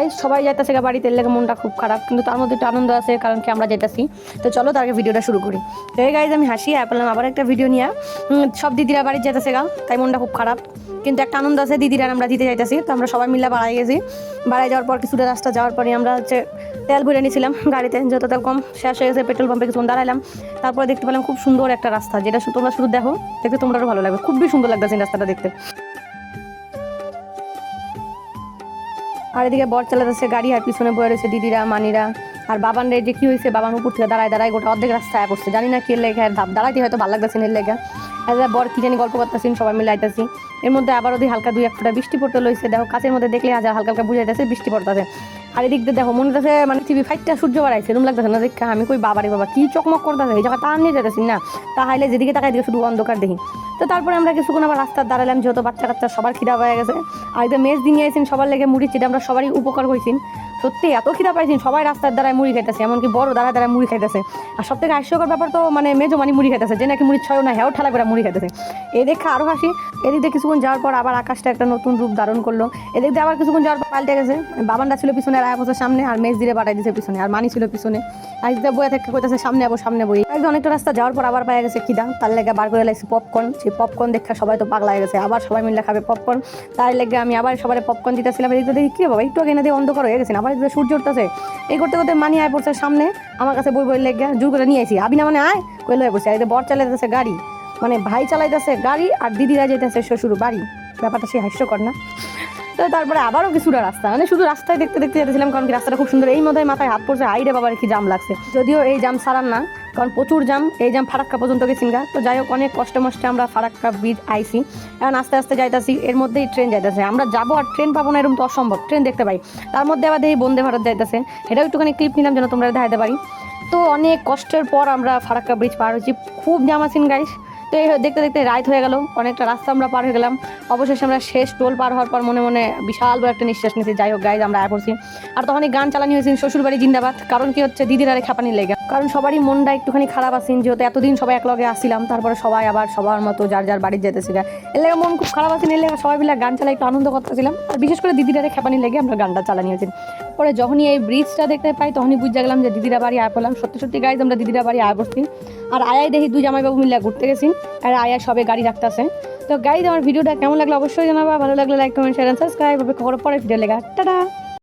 Guys সবাই যাইতেছে বাড়িতে, লেগে মনটা খুব খারাপ, কিন্তু তার মধ্যে একটু আনন্দ আছে কারণ কি আমরা যাইতেছি। তো চলো তার আগে ভিডিওটা শুরু করি। তো এই গাইজ আমি হাসি পেলাম আবার একটা ভিডিও নিয়ে। সব দিদিরা বাড়ি যেতেছে তাই মনটা খুব খারাপ, কিন্তু একটা আনন্দ আছে, দিদিরা আমরা দিতে যাইতেছি। তো আমরা সবাই মিলে বাড়াই গেছি। বাড়াই যাওয়ার পর কিছুটা রাস্তা যাওয়ার পরে আমরা তেল ভরে নিয়েছিলাম গাড়িতে, যত তেল কম শেষ হয়ে গেছে পেট্রোল পাম্পে কিছুক্ষণ দাঁড়াইলাম। তারপরে দেখতে পেলাম খুব সুন্দর একটা রাস্তা, যেটা তোমরা শুধু দেখো, দেখতে তোমরা ভালো লাগবে, খুবই সুন্দর লাগতেছে রাস্তাটা দেখতে। আর এদিকে বর চালাতেছে গাড়ি, আর পিছনে বয়ে রয়েছে দিদিরা মানিরা। আর বাবান রে যে কি হয়েছে, বাবান উপর থেকে দাঁড়ায় দাঁড়ায় গোটা অর্ধেক রাস্তায় পড়ছে, জানি না কি লেগে দাঁড়াইতে হয়তো ভালো লাগতেছে এর লেগে। বর কি জানি গল্প করতেছি, সবাই মিলে আইতেছি। এর মধ্যে আবার ওদের হালকা 2-1 ফোঁটা বৃষ্টি পড়তে লইছে, দেখো কাছের মধ্যে দেখলে হালকা হালকা বুঝাইতেছে বৃষ্টি পড়তেছে। আর এদিক দিয়ে দেখো মনে হচ্ছে মানে টিভি ফাইটটা সূর্য বাড়াইছে এরকম লাগতেছে না দেখা। আমি কই বাবারে বাবা কি চকমক করতেছে, এই জায়গা তা নিয়ে যেতেছি না, তাহলে যেদিকে তাকাই দিকে শুধু অন্ধকার দেখি। তো তারপরে আমরা কিছুক্ষণ আবার রাস্তার দাঁড়ালাম, যেহেতু বাচ্চা কাচ্চা সবার খিদা হয়ে গেছে। আর এটা মেজ দিয়ে আইসেন সবার লেগে মুড়ি চিটা, আমরা সবারই উপকার হয়েছি। সত্যি এত খিদা পাইছেন, সবাই রাস্তার দ্বারায় মুড়ি খাইতেছে, এমনকি বড় দাঁড়ায় দাঁড়ায় মুড়ি খাইতেছে। আর সব থেকে হাস্যকর ব্যাপার তো মানে মেজো মানে মুড়ি খাইতেছে, যে নাকি মুড়ি ছয় না হ্যাঁ ঠালা করে মুড়ি খাইতেছে। এই দেখে আরও হাসি। এদিক দিয়ে কিছুক্ষণ যাওয়ার পর আবার আকাশটা একটা নতুন রূপ ধারণ করলো। এদিক দিয়ে আবার কিছুক্ষণ যাওয়ার পর পাল্টে গেছে, বাবানটা ছিল পিছনে আর আয়া বছর সামনে, আর মেজ দিয়ে পাঠাই দিয়েছে পিছনে, আর মানি ছিল পিছনে। আর এদিকে বইয়া থেকে কইতেছে সামনে যাবো সামনে বই। একদম অনেকটা রাস্তা যাওয়ার পর আবার পাওয়া গেছে খিদা, তার লেগে বার করে লাগছে পপকর্ন। সেই পপকর্ন দেখে সবাই তো পাগলা হয়ে গেছে, আবার সবাই মিলে খাবে পপকর্ন। তার লেগে আমি আবার সবাই পপকর্ন দিতেছিলাম। এদিকে দেখি কি বাবা একটু আগে না দিয়ে অন্ধকার হয়ে গেছে, আবার এদিকে সূর্য উঠতেছে। এই করতে করতে মানি আয় পড়ছে সামনে, আমার কাছে বই বই লেগে জোর করে নিয়ে আইছি, আবি না মানে আয় কইলে হয়ে পড়ছে। আর বর চালাইতেছে গাড়ি, মানে ভাই চালাইতেছে গাড়ি, আর দিদিরা যেতেছে শ্বশুর বাড়ি। ব্যাপারটা সে হাস্যকর না? তো তারপরে আবারও কিছুটা রাস্তা, মানে শুধু রাস্তায় দেখতে দেখতে যেতেছিলাম, কারণ কি রাস্তাটা খুব সুন্দর। এই মধ্যে মাথায় হাত পড়ছে, আইরে বাবার কি জাম লাগছে। যদিও এই জাম সারার না, কারণ প্রচুর জাম। এই জাম ফারাক্কা পর্যন্ত গেছিন গা। তো যাই হোক অনেক কষ্টে মষ্টে আমরা ফারাক্কা ব্রিজ আইসি। এখন আস্তে আস্তে যাইতাছি, এর মধ্যেই ট্রেন যাইতেছে। আমরা যাবো আর ট্রেন পাবো না এরকম তো অসম্ভব, ট্রেন দেখতে পাই। তার মধ্যে আবার দেখি বন্দে ভারত যাইতেছে, এটাও একটুখানি ক্লিপ নিলাম যেন তোমরা দেখাতে পারি। তো অনেক কষ্টের পর আমরা ফারাক্কা ব্রিজ পার হয়েছি, খুব জাম আছেন গাইস। তো এই দেখতে দেখতে রাত হয়ে গেল, অনেকটা রাস্তা আমরা পার হয়ে গেলাম। অবশেষে আমরা শেষ টোল পার হওয়ার পর মনে মনে বিশাল বড় একটা নিঃশ্বাস নিয়েছি। যাই হোক গাইজ আমরা আয় পড়ছি। আর তখনই গান চালানি হয়েছে শ্বশুরবাড়ি জিন্দাবাদ, কারণ কি হচ্ছে দিদির আরে খাপানি লেগে, কারণ সবারই মনটা একটুখানি খারাপ আছেন, যেহেতু এতদিন সবাই একলগে আসছিলাম, তারপরে সবাই আবার সবার মতো যার যার বাড়ির যেতেছিল। এর লেগে মন খুব খারাপ আছেন, এর লেগে সবাই মিলে গান চালাই একটু আনন্দ করতেছিলাম। আর বিশেষ করে দিদির আরে খাপানি লেগে আমরা গানটা চালানি হয়েছি। পরে যখনই এই ব্রিজটা দেখতে পাই তখনই বুঝতে গেলাম যে দিদিরা বাড়ি আয় পড়লাম। সত্যি সত্যি গাইজ আমরা দিদিরা বাড়ি আয় পড়ছি। আর আয়াই দেখি 2 জামাইবাবু মিলে ঘুরতে গেছি, আর আয়া সবে গাড়ি রাখতেছে। তো গাইজ আমার ভিডিওটা কেমন লাগলো অবশ্যই জানাবা, ভালো লাগলে like comment share and subscribe. পরে ভিডিও লেগা টাটা।